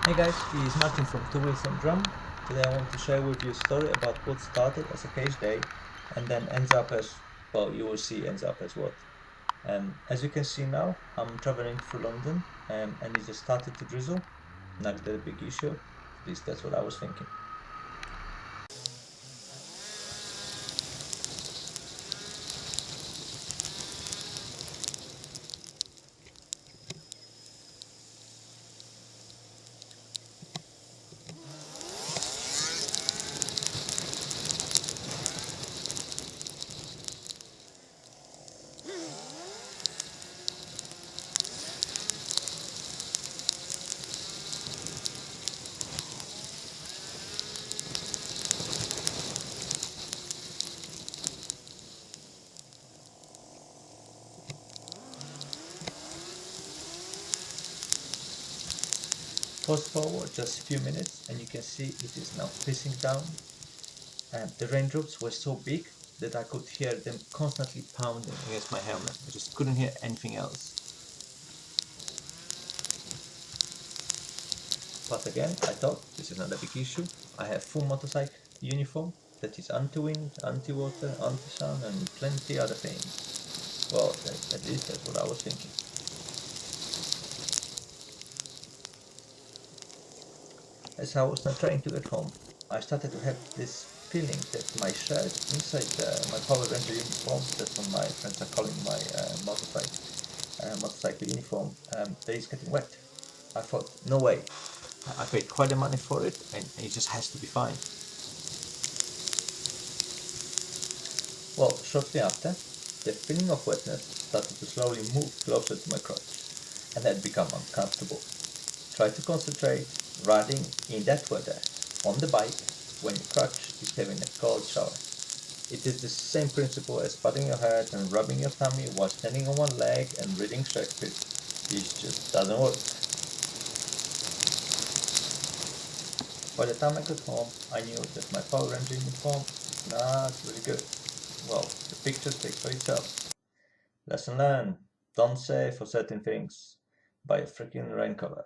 Hey guys, it's Martin from Two Wheels and Drum. Today I want to share with you a story about what started as a cage day and then ends up as, well, you will see ends up as what. As you can see now, I'm traveling through London and it just started to drizzle. Not that a big issue, at least that's what I was thinking. Fast forward just a few minutes and you can see it is now pissing down. The raindrops were so big that I could hear them constantly pounding against my helmet. I just couldn't hear anything else. But again, I thought this is not a big issue. I have full motorcycle uniform that is anti-wind, anti-water, anti-sun and plenty other things. Well, at least that's what I was thinking. As I was not trying to get home, I started to have this feeling that my shirt inside my Power Ranger uniform, that's what my friends are calling my motorcycle uniform, that is getting wet. I thought, no way, I paid quite the money for it and it just has to be fine. Well, shortly after, the feeling of wetness started to slowly move closer to my crotch and had become uncomfortable. Try to concentrate riding in that weather on the bike when your crotch is having a cold shower. It is the same principle as patting your head and rubbing your tummy while standing on one leg and reading Shakespeare. It just doesn't work. By the time I got home, I knew that my Power Ranger uniform is not really good. Well, the picture speaks for itself. Lesson learned. Don't say for certain things. Buy a freaking rain cover.